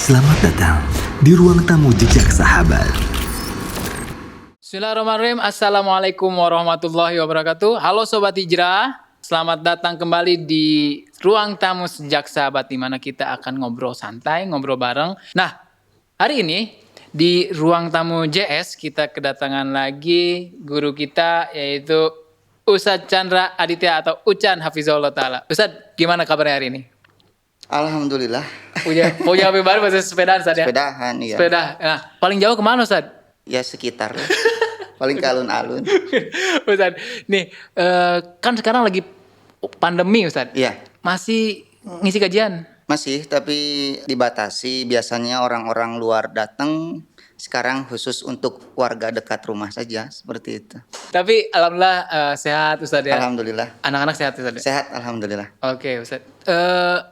Selamat datang di ruang tamu jejak sahabat. Bismillahirrahmanirrahim. Assalamualaikum warahmatullahi wabarakatuh. Halo Sobat Hijrah. Selamat datang kembali di ruang tamu sejak sahabat, di mana kita akan ngobrol santai, ngobrol bareng. Nah, hari ini di ruang tamu JS kita kedatangan lagi guru kita, yaitu Ustadz Chandra Aditya atau Ucan Hafizahullah Ta'ala. Ustadz, gimana kabarnya hari ini? Alhamdulillah. Punya HP baru, bahasa sepedaan Ustadz ya? Sepedahan ya. Sepeda. Nah, paling jauh kemana Ustadz? Ya sekitar lah. Paling ke alun-alun. Ustadz, nih kan sekarang lagi pandemi Ustadz. Iya. Masih ngisi kajian? Masih, tapi dibatasi. Biasanya orang-orang luar datang. Sekarang khusus untuk warga dekat rumah saja, seperti itu. Tapi alhamdulillah sehat Ustadz ya? Alhamdulillah. Anak-anak sehat Ustadz? Sehat, alhamdulillah. Oke Ustadz.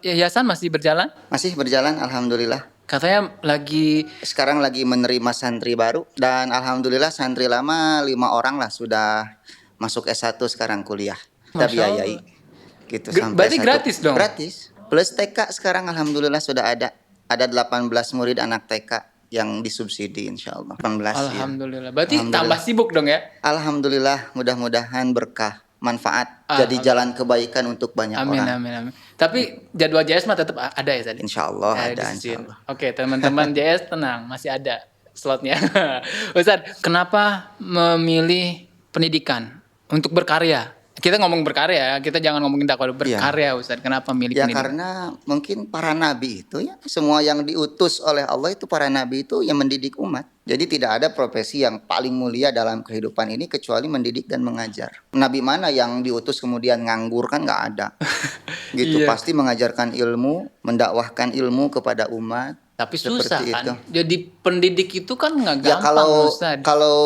Yayasan masih berjalan? Masih berjalan, alhamdulillah. Katanya lagi... Sekarang lagi menerima santri baru. Dan alhamdulillah santri lama 5 orang lah sudah masuk S1 sekarang kuliah. Kita Masya Allah. biayai. Gitu, sampai Berarti S1. gratis dong? Gratis. Plus TK sekarang alhamdulillah sudah ada. Ada 18 murid anak TK yang disubsidi insya Allah. 18 ya. Alhamdulillah. Berarti Alhamdulillah. tambah sibuk dong ya? Alhamdulillah, mudah-mudahan berkah, manfaat, jadi jalan kebaikan untuk banyak Amin, orang. amin, amin. Tapi jadwal JS mah tetap ada ya Ustadz? Insya Allah ada, disisiin. insya Allah. Oke, teman-teman JS tenang, masih ada slotnya. Ustadz, kenapa memilih pendidikan untuk berkarya? Kita ngomong berkarya, kita jangan ngomongin dakwah, berkarya Ustadz. Kenapa milih Ya pendidikan? karena mungkin para nabi itu ya, semua yang diutus oleh Allah itu para nabi itu yang mendidik umat. Jadi tidak ada profesi yang paling mulia dalam kehidupan ini kecuali mendidik dan mengajar. Nabi mana yang diutus kemudian nganggur, kan nggak ada. Gitu, Iya. pasti mengajarkan ilmu, mendakwahkan ilmu kepada umat. Tapi susah Seperti kan? itu. Jadi pendidik itu kan nggak Ya gampang Ustadz. kalau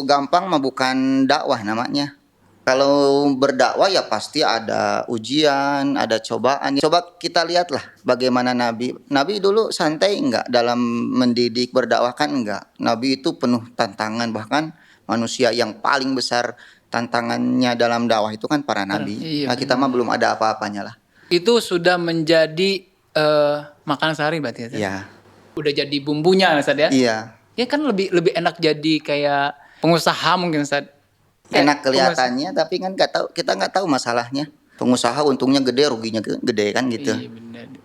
gampang mah bukan dakwah namanya. Kalau berdakwah ya pasti ada ujian, ada cobaan. Coba kita lihatlah bagaimana Nabi. Nabi dulu santai enggak dalam mendidik, berdakwah kan enggak. Nabi itu penuh tantangan, bahkan manusia yang paling besar tantangannya dalam dakwah itu kan para nabi. Iya, Nah, kita mah belum ada apa-apanya lah. Itu sudah menjadi makanan sehari berarti ya Ustadz? Iya. Udah jadi bumbunya Ustadz ya? Iya. Ya kan lebih enak jadi kayak pengusaha mungkin Ustadz. Enak kelihatannya tapi kan kita nggak tahu masalahnya. Pengusaha untungnya gede, ruginya gede kan gitu. Iya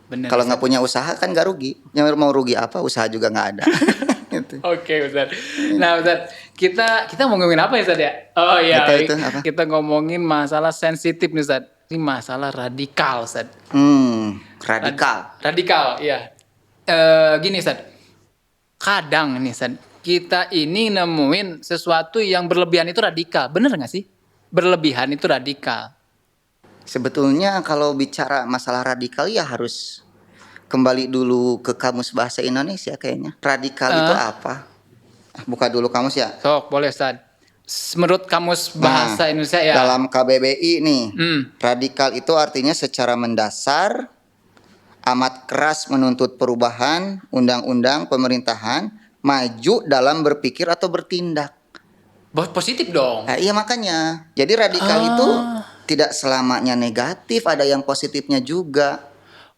benar. Kalau nggak punya usaha kan nggak rugi. Yang mau rugi apa? Usaha juga nggak ada. Gitu. Oke Ustadz. Nah Ustadz, kita mau ngomongin apa ya Ustadz ya? Oh iya, Itu apa? kita ngomongin masalah sensitif nih Ustadz. Ini masalah radikal Ustadz. Radikal. Radikal, iya. Gini Ustadz, kadang nih Ustadz, kita ini nemuin sesuatu yang berlebihan itu radikal. Bener nggak sih? Berlebihan itu radikal. Sebetulnya kalau bicara masalah radikal ya harus kembali dulu ke kamus bahasa Indonesia kayaknya. Radikal itu apa? Buka dulu kamus ya. Sok, boleh Ustadz. Menurut kamus bahasa Indonesia ya. Dalam KBBI nih, radikal itu artinya secara mendasar, amat keras menuntut perubahan, undang-undang, pemerintahan, maju dalam berpikir atau bertindak. Positif dong. Nah, iya makanya. Jadi radikal itu tidak selamanya negatif, ada yang positifnya juga.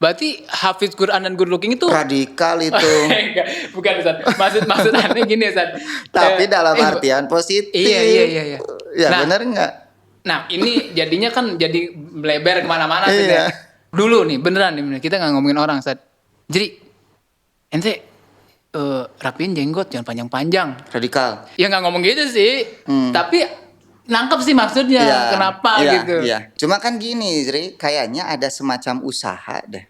Berarti Hafiz Quran dan Good Looking itu Radikal itu. bukan Ustaz. Maksud aneh gini Ustaz. Tapi dalam artian positif. Iya. Ya Nah, benar nggak? Nah ini jadinya kan jadi melebar kemana-mana Ustaz, Iya. ya. Dulu nih beneran nih kita nggak ngomongin orang Ustaz. Jadi ente rapiin jenggot jangan panjang-panjang. Radikal. Ya nggak ngomong gitu sih. Tapi nangkep sih maksudnya. Iya, Kenapa iya, gitu. Iya. Cuma kan gini, Zri, kayaknya ada semacam usaha deh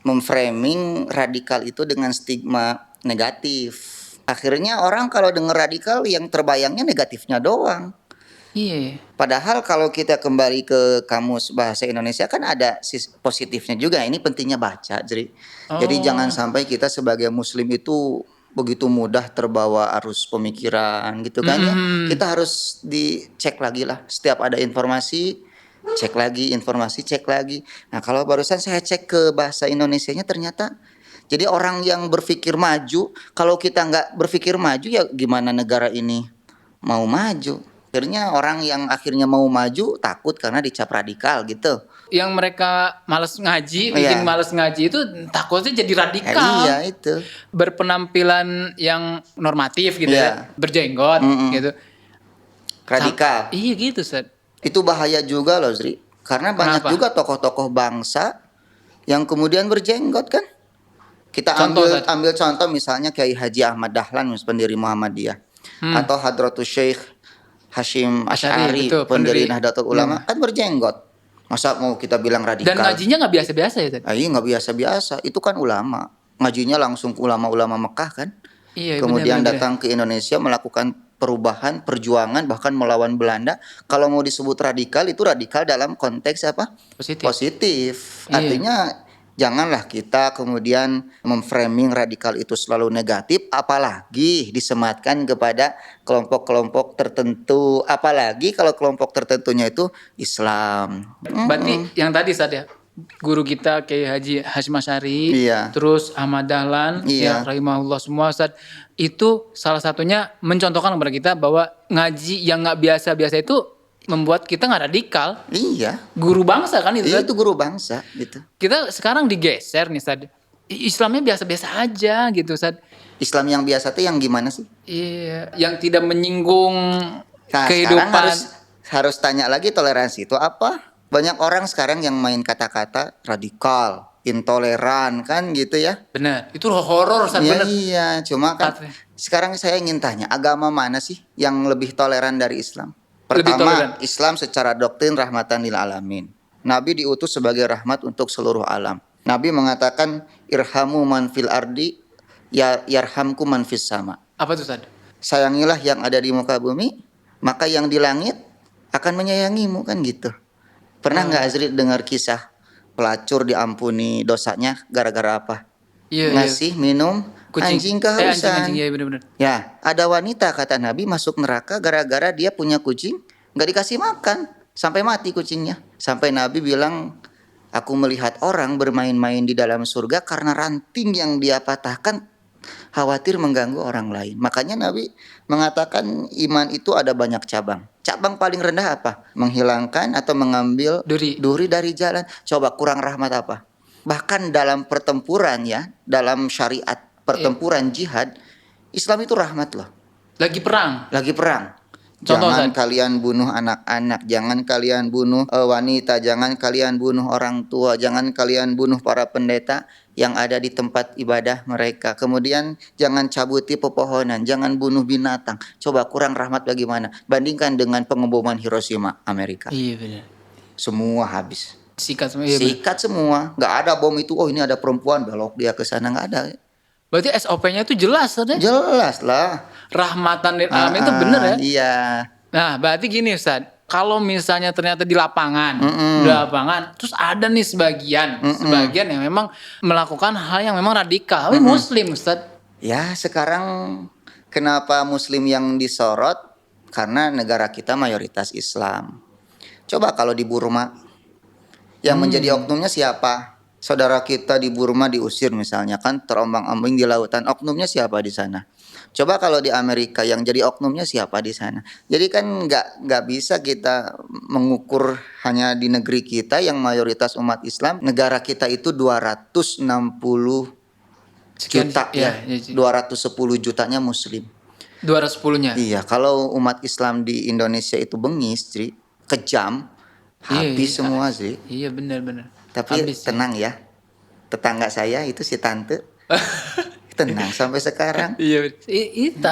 memframing radikal itu dengan stigma negatif. Akhirnya orang kalau dengar radikal yang terbayangnya negatifnya doang. Iya. Padahal kalau kita kembali ke kamus bahasa Indonesia kan ada positifnya juga. Ini pentingnya baca, Zri. Jadi jangan sampai kita sebagai muslim itu begitu mudah terbawa arus pemikiran gitu kan ya. Kita harus dicek lagi lah. Setiap ada informasi, cek lagi informasi, cek lagi. Nah, kalau barusan saya cek ke bahasa Indonesianya ternyata jadi orang yang berpikir maju, kalau kita nggak berpikir maju ya gimana negara ini mau maju? Akhirnya orang yang akhirnya mau maju takut karena dicap radikal gitu. yang mereka malas ngaji, Iya. bikin malas ngaji itu takutnya jadi radikal. Iya itu. Berpenampilan yang normatif gitu Iya. ya, berjenggot gitu. Radikal. Iya gitu, Ustaz. Itu bahaya juga loh, Zri. Karena banyak Kenapa? juga tokoh-tokoh bangsa yang kemudian berjenggot kan. Kita Contoh, ambil Ustaz. ambil contoh misalnya Kiai Haji Ahmad Dahlan, pendiri Muhammadiyah. Atau Hadratus Syekh Hashim Asy'ari, Asy'ari, betul, pendiri pendiri. Nahdlatul Ulama, kan berjenggot. Masa mau kita bilang radikal? Dan ngajinya nggak biasa-biasa ya, Ustaz? Iya, nggak biasa-biasa. Itu kan ulama. Ngajinya langsung ke ulama-ulama Mekah kan. Iya, Kemudian benar-benar. datang ke Indonesia melakukan perubahan, perjuangan, bahkan melawan Belanda. Kalau mau disebut radikal, itu radikal dalam konteks apa? Positif. Positif. Iya. Artinya janganlah kita kemudian memframing radikal itu selalu negatif, apalagi disematkan kepada kelompok-kelompok tertentu, apalagi kalau kelompok tertentunya itu Islam. Berarti yang tadi Ustaz ya, guru kita Kiai Haji Hashim Asy'ari, Iya. terus Ahmad Dahlan, Iya. ya rahimahullah semua Ustaz, itu salah satunya mencontohkan kepada kita bahwa ngaji yang nggak biasa-biasa itu membuat kita nggak radikal. Iya. Guru bangsa kan itu, Iya, Ustaz. itu guru bangsa gitu. Kita sekarang digeser nih Ustaz. Islamnya biasa-biasa aja gitu Ustaz. Islam yang biasa tuh yang gimana sih? Iya, yang tidak menyinggung Nah, kehidupan. sekarang harus tanya lagi toleransi itu apa? Banyak orang sekarang yang main kata-kata radikal, intoleran kan gitu ya. Benar, itu horor Ustaz, Iya, benar. iya, cuma kan Katanya. sekarang saya ingin tanya, agama mana sih yang lebih toleran dari Islam? Lebih toleran. Pertama, Islam secara doktrin rahmatan lil alamin. Nabi diutus sebagai rahmat untuk seluruh alam. Nabi mengatakan irhamu man fil ardi yarhamku man fis sama. Apa tuh Ustaz? Sayangilah yang ada di muka bumi, maka yang di langit akan menyayangimu kan gitu. Pernah nggak Azri dengar kisah pelacur diampuni dosanya gara-gara apa? Iya, Ngasih minum anjing kehausan. Anjing, iya benar-benar. Ya, ada wanita kata Nabi masuk neraka gara-gara dia punya kucing nggak dikasih makan sampai mati kucingnya. Sampai Nabi bilang, aku melihat orang bermain-main di dalam surga karena ranting yang dia patahkan khawatir mengganggu orang lain. Makanya Nabi mengatakan iman itu ada banyak cabang. Cabang paling rendah apa? Menghilangkan atau mengambil duri dari jalan. Coba kurang rahmat apa? Bahkan dalam pertempuran ya, dalam syariat pertempuran jihad, Islam itu rahmat loh. Lagi perang. Lagi perang. Contoh, Jangan Ustaz. kalian bunuh anak-anak, jangan kalian bunuh wanita, jangan kalian bunuh orang tua, jangan kalian bunuh para pendeta yang ada di tempat ibadah mereka. Kemudian jangan cabuti pepohonan, jangan bunuh binatang. Coba kurang rahmat bagaimana? Bandingkan dengan pengeboman Hiroshima, Amerika. Iya benar. Semua habis. Sikat semua. Iya, benar. Sikat semua. Nggak ada bom itu, oh ini ada perempuan, belok dia ke sana. Nggak ada. Berarti SOP-nya itu jelas Ustaz ya? Jelas lah. Rahmatan lil alamin itu benar ya? Iya. Nah, berarti gini Ustaz, kalau misalnya ternyata di lapangan, terus ada nih sebagian yang memang melakukan hal yang memang radikal, tapi Muslim Ustaz. Ya sekarang kenapa Muslim yang disorot? Karena negara kita mayoritas Islam. Coba kalau di Burma, yang menjadi oknumnya siapa? Saudara kita di Burma diusir misalnya kan, terombang-ambing di lautan. Oknumnya siapa di sana? Coba kalau di Amerika yang jadi oknumnya siapa di sana? Jadi kan nggak bisa kita mengukur hanya di negeri kita yang mayoritas umat Islam. Negara kita itu 260 Sekian, juta ya, iya. 210 jutanya Muslim. 210-nya. Iya, kalau umat Islam di Indonesia itu bengis, Tri, kejam, habis semua sih. Iya benar-benar. Tapi Habis, tenang ya, tetangga saya itu si tante tenang sampai sekarang. Iya.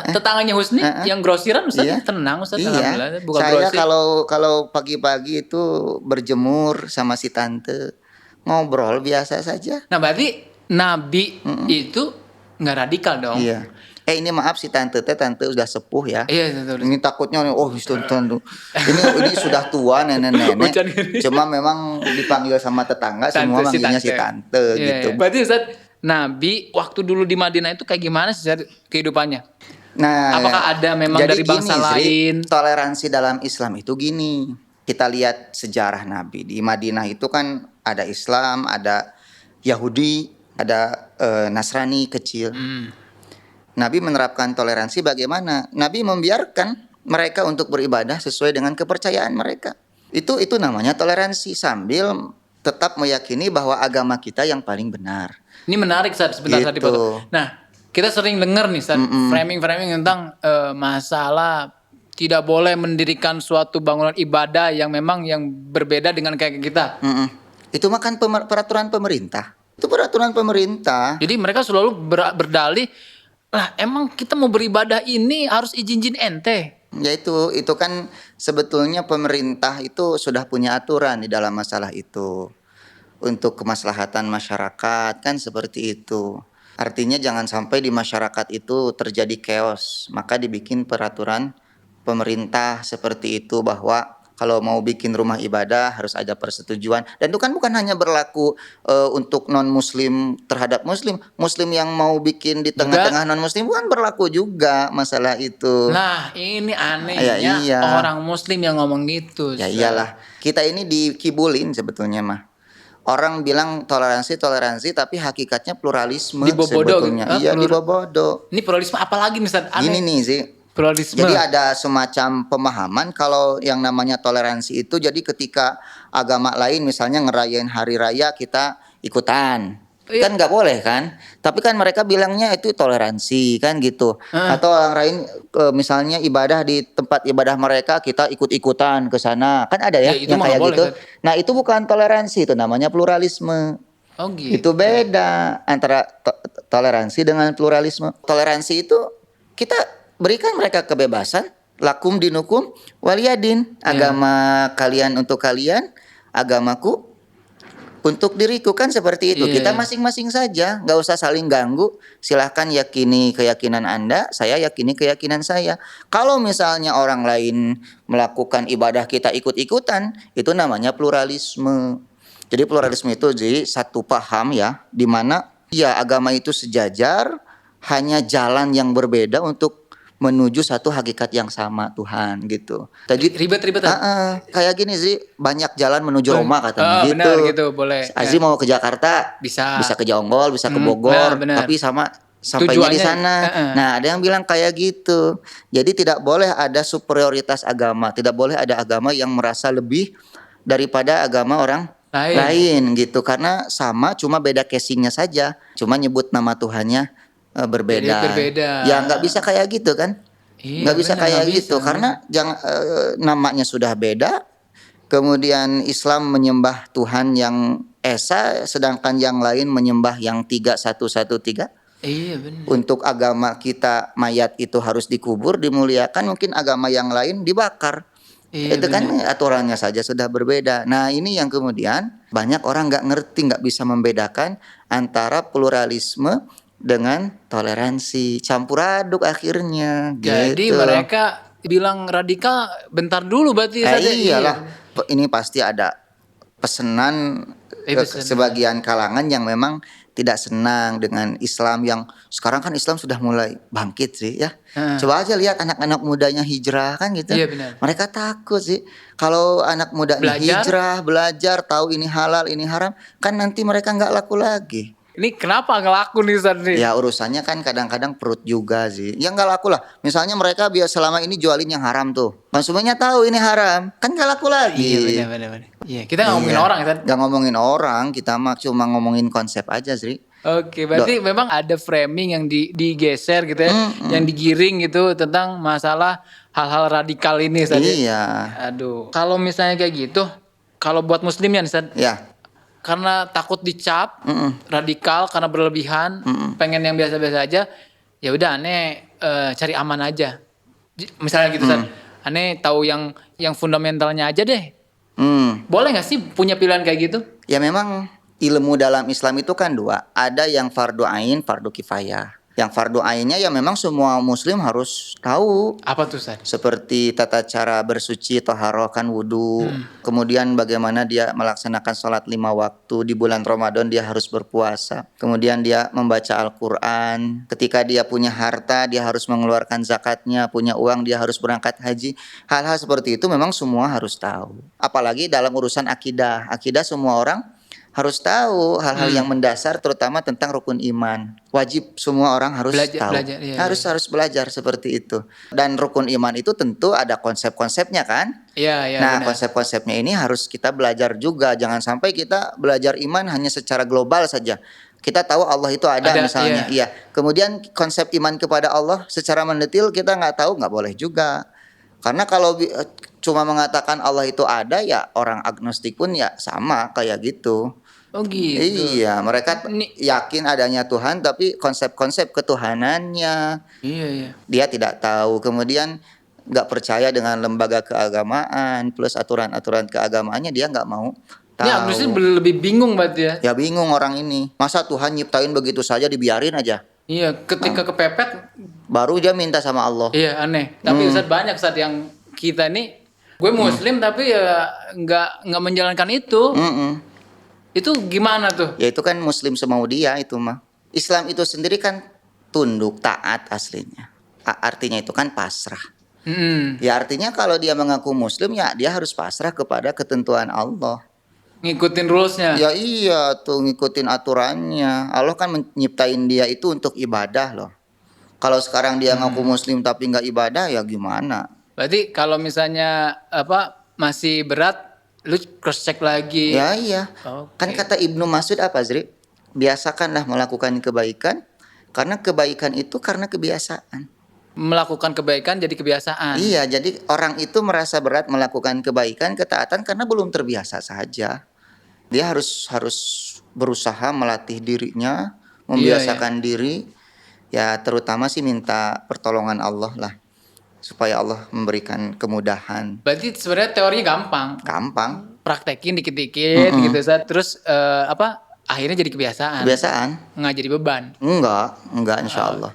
Tetangganya Husni yang grosiran Ustaz Iya. tenang Ustaz. Iya. Alhamdulillah, bukan Saya grosir. kalau pagi-pagi itu berjemur sama si tante, ngobrol biasa saja. Nah, berarti Nabi itu nggak radikal dong. Iya. Ini maaf si tante udah sepuh ya. Iya, betul. Ini takutnya ini sudah tua nenek-nenek. Hujan gini. Cuma memang dipanggil sama tetangga semua manggilnya si tante Iya, gitu. iya. Berarti Ustaz, Nabi waktu dulu di Madinah itu kayak gimana sih Ustaz, kehidupannya? Nah, Apakah ada memang jadi dari bangsa gini, Sri, lain? toleransi dalam Islam itu gini. Kita lihat sejarah Nabi di Madinah itu kan ada Islam, ada Yahudi, ada Nasrani kecil. Nabi menerapkan toleransi bagaimana? Nabi membiarkan mereka untuk beribadah sesuai dengan kepercayaan mereka. Itu namanya toleransi sambil tetap meyakini bahwa agama kita yang paling benar. Ini menarik Ustaz, sebentar tadi Gitu. potong. Nah, kita sering dengar nih Ustaz, framing-framing tentang masalah tidak boleh mendirikan suatu bangunan ibadah yang memang yang berbeda dengan kayak kita. Itu mah kan peraturan pemerintah. Itu peraturan pemerintah. Jadi mereka selalu berdalih, lah emang kita mau beribadah ini harus izin ente. Ya itu kan sebetulnya pemerintah itu sudah punya aturan di dalam masalah itu. Untuk kemaslahatan masyarakat kan seperti itu. Artinya jangan sampai di masyarakat itu terjadi chaos. Maka dibikin peraturan pemerintah seperti itu bahwa kalau mau bikin rumah ibadah harus ada persetujuan. Dan itu kan bukan hanya berlaku untuk non-muslim terhadap muslim. Muslim yang mau bikin di tengah-tengah non-muslim kan berlaku juga masalah itu. Nah ini anehnya Ya, iya. orang muslim yang ngomong gitu. Ya Ustaz. iyalah. Kita ini dikibulin sebetulnya mah. Orang bilang toleransi tapi hakikatnya pluralisme Dibobodo sebetulnya. gitu. Iya, dibobodo. Ini pluralisme apa lagi nih Ustaz? Aneh. Gini nih sih. Pluralisme. Jadi ada semacam pemahaman kalau yang namanya toleransi itu jadi ketika agama lain misalnya ngerayain hari raya kita ikutan. Iya. Kan nggak boleh kan? Tapi kan mereka bilangnya itu toleransi kan gitu. Atau orang lain misalnya ibadah di tempat ibadah mereka kita ikut-ikutan ke sana. Kan ada ya, Ya, itu yang mah kayak nggak boleh, gitu. kan? Nah, itu bukan toleransi, itu namanya pluralisme. Oh gitu. Itu beda antara toleransi dengan pluralisme. Toleransi itu kita berikan mereka kebebasan, lakum dinukum waliyadin. Agama kalian untuk kalian, agamaku untuk diriku, kan seperti itu. Iya. Kita masing-masing saja, nggak usah saling ganggu. Silahkan yakini keyakinan Anda, saya yakini keyakinan saya. Kalau misalnya orang lain melakukan ibadah kita ikut-ikutan, itu namanya pluralisme. Jadi pluralisme itu jadi satu paham ya, di mana ya agama itu sejajar, hanya jalan yang berbeda untuk menuju satu hakikat yang sama Tuhan gitu. Tadi Ribet-ribet. kayak gini sih, banyak jalan menuju Roma katanya gitu. Benar gitu, boleh. Aziz mau ke Jakarta, Bisa. ke Jonggol, bisa ke Nah, Bogor, benar. tapi sampainya Tujuannya, di sana. Nah, ada yang bilang kayak gitu. Jadi tidak boleh ada superioritas agama, tidak boleh ada agama yang merasa lebih daripada agama orang lain gitu, karena sama cuma beda casingnya saja, cuma nyebut nama Tuhannya berbeda. Jadi berbeda. Ya nggak bisa kayak gitu kan? Iya, Nggak bisa benar, kayak nggak gitu bisa. karena namanya sudah beda. Kemudian Islam menyembah Tuhan yang esa, sedangkan yang lain menyembah yang 3113. Iya benar. Untuk agama kita mayat itu harus dikubur, dimuliakan, mungkin agama yang lain dibakar. Iya, Itu kan aturannya saja sudah berbeda. Nah ini yang kemudian banyak orang nggak ngerti, nggak bisa membedakan antara pluralisme dengan toleransi, campur aduk akhirnya. Jadi gitu. mereka bilang radikal bentar dulu berarti Ustaz, ya? Iyalah, ini pasti ada pesanan Pesanan. sebagian kalangan yang memang tidak senang dengan Islam yang sekarang kan Islam sudah mulai bangkit sih ya. Coba aja lihat anak-anak mudanya hijrah kan gitu. Iya, benar. Mereka takut sih kalau anak mudanya hijrah, belajar, tahu ini halal, ini haram, kan nanti mereka nggak laku lagi. Ini kenapa ngelaku nih Ustaz nih? Ya urusannya kan kadang-kadang perut juga sih. Ya nggak laku lah. Misalnya mereka biar selama ini jualin yang haram tuh. Konsumennya tahu ini haram, kan nggak laku lagi. Iya benar. Iya, kita nggak ngomongin orang Ustaz. Nggak ngomongin orang, kita mah cuma ngomongin konsep aja sih. Oke, berarti memang ada framing yang digeser gitu ya, yang digiring gitu tentang masalah hal-hal radikal ini Ustaz. Iya. Aduh, kalau misalnya kayak gitu, kalau buat muslim ya Ustaz, Ya. karena takut dicap radikal karena berlebihan, pengen yang biasa-biasa aja, ya udah aneh cari aman aja. Misalnya gitu Ustaz, aneh tahu yang fundamentalnya aja deh. Boleh nggak sih punya pilihan kayak gitu? Ya memang ilmu dalam Islam itu kan dua. Ada yang fardu ain, fardu kifayah. Yang fardu ainnya ya memang semua muslim harus tahu. Apa tuh Ustaz? Seperti tata cara bersuci, taharah, kan wudhu. Kemudian bagaimana dia melaksanakan sholat 5 waktu. Di bulan Ramadan dia harus berpuasa. Kemudian dia membaca Al-Quran. Ketika dia punya harta, dia harus mengeluarkan zakatnya. Punya uang, dia harus berangkat haji. Hal-hal seperti itu memang semua harus tahu. Apalagi dalam urusan akidah. Akidah semua orang harus tahu hal-hal yang mendasar terutama tentang rukun iman. Wajib semua orang harus tahu. Iya, Harus belajar seperti itu. Dan rukun iman itu tentu ada konsep-konsepnya kan? Iya, Nah, benar. konsep-konsepnya ini harus kita belajar juga. Jangan sampai kita belajar iman hanya secara global saja. Kita tahu Allah itu ada misalnya. Iya. Kemudian konsep iman kepada Allah secara mendetil kita nggak tahu, nggak boleh juga. Karena kalau cuma mengatakan Allah itu ada, ya orang agnostik pun ya sama kayak gitu. Oh gitu. Iya, mereka Ini- yakin adanya Tuhan tapi konsep-konsep ketuhanannya Iya. dia tidak tahu. Kemudian nggak percaya dengan lembaga keagamaan plus aturan-aturan keagamaannya dia nggak mau Ini agnostik tahu. lebih bingung berarti ya. Ya bingung orang ini. Masa Tuhan nyiptain begitu saja dibiarin aja? Iya, ketika kepepet, Baru dia minta sama Allah. iya aneh. Tapi Ustadz banyak Ustadz yang kita nih, gue Muslim tapi ya nggak menjalankan itu. Mm-mm. Itu gimana tuh? Ya itu kan Muslim semau dia itu mah. Islam itu sendiri kan tunduk, taat aslinya. Artinya itu kan pasrah. Mm-mm. Ya artinya kalau dia mengaku Muslim ya dia harus pasrah kepada ketentuan Allah. Ngikutin rulesnya. Ya iya tuh ngikutin aturannya. Allah kan menciptain dia itu untuk ibadah loh. Kalau sekarang dia ngaku Muslim tapi nggak ibadah ya gimana? Berarti kalau misalnya masih berat, lu cross check lagi. Ya iya. Oke. Kan kata Ibnu Mas'ud apa Zri? Biasakanlah melakukan kebaikan karena kebaikan itu karena kebiasaan. Melakukan kebaikan jadi kebiasaan. Iya, jadi orang itu merasa berat melakukan kebaikan, ketaatan karena belum terbiasa saja. Dia harus berusaha melatih dirinya, membiasakan diri. Ya, terutama sih minta pertolongan Allah lah supaya Allah memberikan kemudahan. Berarti sebenarnya teorinya gampang. Gampang, Praktekin dikit-dikit gitu Ustadz. Terus akhirnya jadi kebiasaan. kebiasaan. Nggak jadi beban. Enggak insya Allah.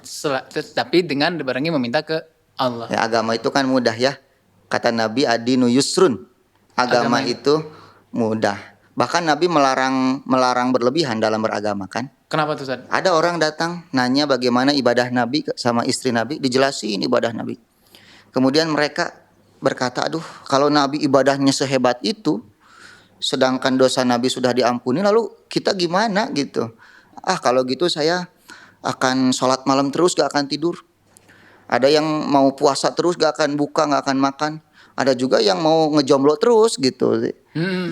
Tapi dengan barangnya meminta ke Allah. Ya, agama itu kan mudah ya. Kata Nabi adinu yusrun. Agama itu mudah. Bahkan Nabi melarang berlebihan dalam beragama kan. Kenapa tuh Ustadz? Ada orang datang nanya bagaimana ibadah Nabi sama istri Nabi, dijelasin ibadah Nabi. Kemudian mereka berkata, aduh kalau Nabi ibadahnya sehebat itu, sedangkan dosa Nabi sudah diampuni, lalu kita gimana gitu. Kalau gitu saya akan sholat malam terus, gak akan tidur. Ada yang mau puasa terus, gak akan buka, gak akan makan. Ada juga yang mau ngejomblo terus gitu.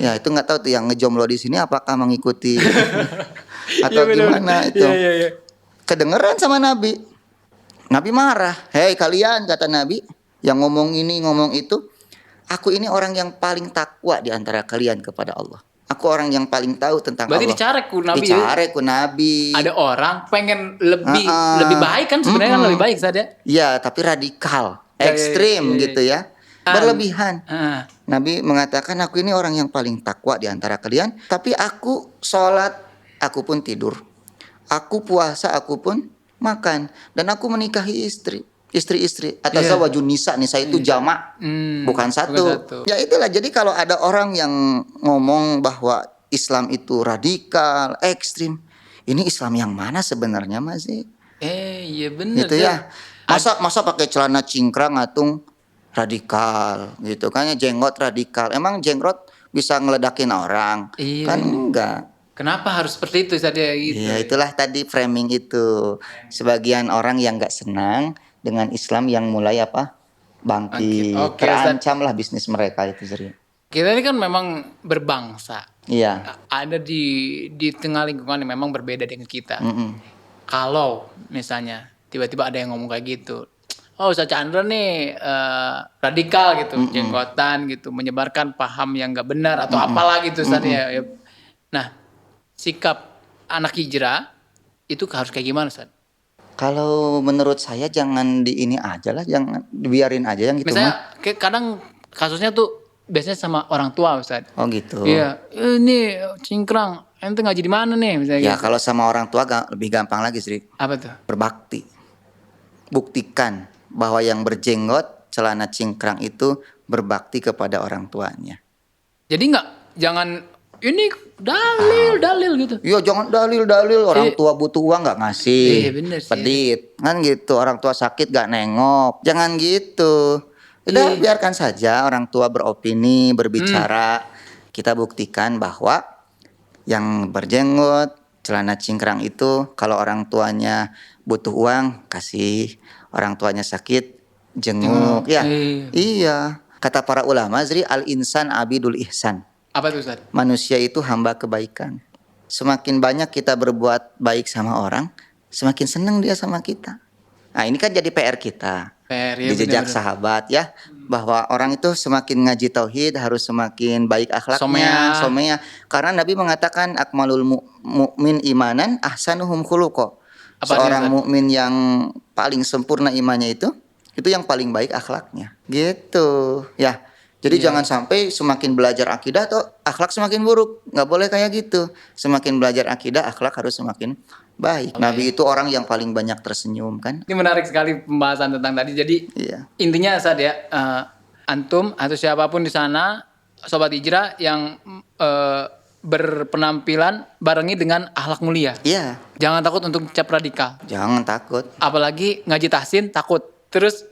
Ya itu nggak tahu tuh yang ngejomblo di sini apakah mengikuti atau gimana itu. Iya. Kedengeran sama Nabi. Nabi marah. Hei kalian, kata Nabi, yang ngomong ini ngomong itu, aku ini orang yang paling takwa di antara kalian kepada Allah. Aku orang yang paling tahu tentang Berarti Allah. dicarek ku Nabi. Dicarek ku Nabi. Ada orang pengen lebih baik kan sebenarnya kan lebih baik saja. Ya, tapi radikal, Ya, ekstrim ya. gitu ya. Berlebihan. Ah. Nabi mengatakan aku ini orang yang paling takwa di antara kalian, tapi aku sholat, aku pun tidur. Aku puasa, aku pun makan, dan aku menikahi istri-istri. Atazawwajun nisa, nisa itu jamak, bukan satu. Ya itulah, jadi kalau ada orang yang ngomong bahwa Islam itu radikal, ekstrim, ini Islam yang mana sebenarnya masih? Iya benar. Gitu ya. Masa pakai celana cingkrang ngatung radikal gitu kan, jenggot radikal. Emang jenggot bisa ngeledakin orang? Iya. Kan enggak. Kenapa harus seperti itu saja gitu? Iya, itulah tadi framing itu. Sebagian orang yang enggak senang dengan Islam yang mulai bangkit. Oke, Terancam lah bisnis mereka itu sering. Kita ini kan memang berbangsa. Iya. Ada di tengah lingkungan yang memang berbeda dengan kita. Kalau misalnya tiba-tiba ada yang ngomong kayak gitu, oh Ustaz Chandra nih radikal gitu, jenggotan gitu, menyebarkan paham yang nggak benar atau apalah gitu Ustaz ya. Nah, sikap anak hijrah itu harus kayak gimana Ustaz? Kalau menurut saya jangan di ini aja lah, jangan dibiarin aja yang gitu. Misalnya kayak kadang kasusnya tuh biasanya sama orang tua Ustaz. Oh gitu. Iya, ini cingkrang, ente ngaji di mana nih misalnya Ya gitu. kalau sama orang tua lebih gampang lagi sih. Apa tuh? Berbakti. Buktikan bahwa yang berjenggot, celana cingkrang itu berbakti kepada orang tuanya. Jadi jangan ini dalil gitu. Iya jangan dalil orang tua butuh uang nggak ngasih. Iya, bener sih. Pedit kan gitu, orang tua sakit nggak nengok. Jangan gitu. Udah biarkan saja orang tua beropini, berbicara. Kita buktikan bahwa yang berjenggot, celana cingkrang itu kalau orang tuanya butuh uang kasih, orang tuanya sakit jenguk, ya. Iya. Kata para ulama, Zri, al insan abidul ihsan. Apa tuh Ustaz? Manusia itu hamba kebaikan. Semakin banyak kita berbuat baik sama orang, semakin senang dia sama kita. Nah, ini kan jadi PR kita. PR, ya, Di jejak benar-benar. sahabat ya, bahwa orang itu semakin ngaji tauhid harus semakin baik akhlaknya, somea. Karena Nabi mengatakan akmalul mukmin imanan ahsanuhum khuluqa. Apa Seorang artinya, Ustaz? mukmin yang paling sempurna imannya itu yang paling baik akhlaknya. Gitu. Ya. Jadi Iya. jangan sampai semakin belajar akidah atau akhlak semakin buruk. Nggak boleh kayak gitu. Semakin belajar akidah, akhlak harus semakin baik. Nabi itu orang yang paling banyak tersenyum kan. Ini menarik sekali pembahasan tentang tadi. Jadi Iya. intinya Ustaz ya, antum atau siapapun di sana, sobat hijrah yang berpenampilan barengi dengan akhlak mulia. Iya. Jangan takut untuk cap radikal. Jangan takut. Apalagi ngaji tahsin takut. Terus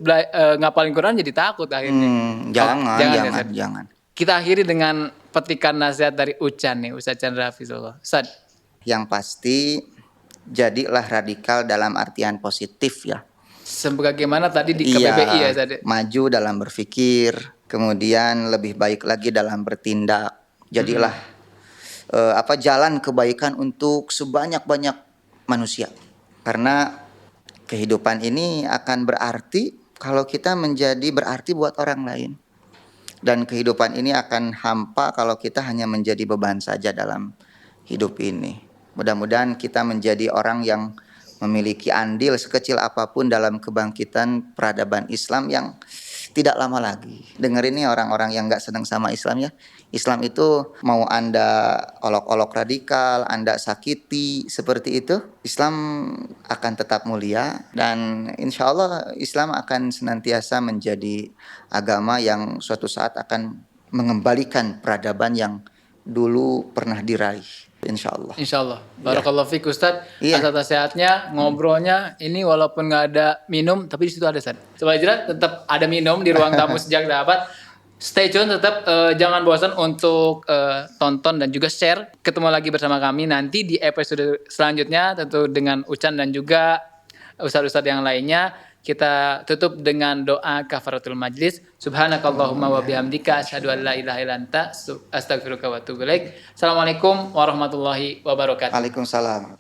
ngapalin Quran jadi takut akhirnya. Jangan, ya, Ustaz. jangan. Kita akhiri dengan petikan nasihat dari Ucan nih, Ustaz Chandra Hafizullah. Ustaz. Yang pasti jadilah radikal dalam artian positif ya. Sebagaimana tadi di KBBI ya, Ustaz. Maju dalam berpikir, kemudian lebih baik lagi dalam bertindak. Jadilah jalan kebaikan untuk sebanyak-banyak manusia. Karena kehidupan ini akan berarti kalau kita menjadi berarti buat orang lain. Dan kehidupan ini akan hampa kalau kita hanya menjadi beban saja dalam hidup ini. Mudah-mudahan kita menjadi orang yang memiliki andil sekecil apapun dalam kebangkitan peradaban Islam yang tidak lama lagi. Dengerin nih orang-orang yang gak senang sama Islam ya. Islam itu mau Anda olok-olok radikal, Anda sakiti seperti itu, Islam akan tetap mulia dan insya Allah Islam akan senantiasa menjadi agama yang suatu saat akan mengembalikan peradaban yang dulu pernah diraih. Insya Allah. Insya Allah. Barakallahu fiik Ustaz. Iya. Atas nasihatnya, ngobrolnya ini walaupun nggak ada minum, tapi di situ ada Ustaz. Sobat hijrah tetap ada minum di ruang tamu sejak dapat. Stay tune tetap, jangan bosan untuk tonton dan juga share. Ketemu lagi bersama kami nanti di episode selanjutnya tentu dengan Ucan dan juga ustadz-ustadz yang lainnya. Kita tutup dengan doa kafaratul majlis. Subhanakallahumma wa bihamdika asyhadu an la ilaha illa anta astaghfiruka wa atubu ilaik. Assalamualaikum warahmatullahi wabarakatuh. Waalaikumsalam.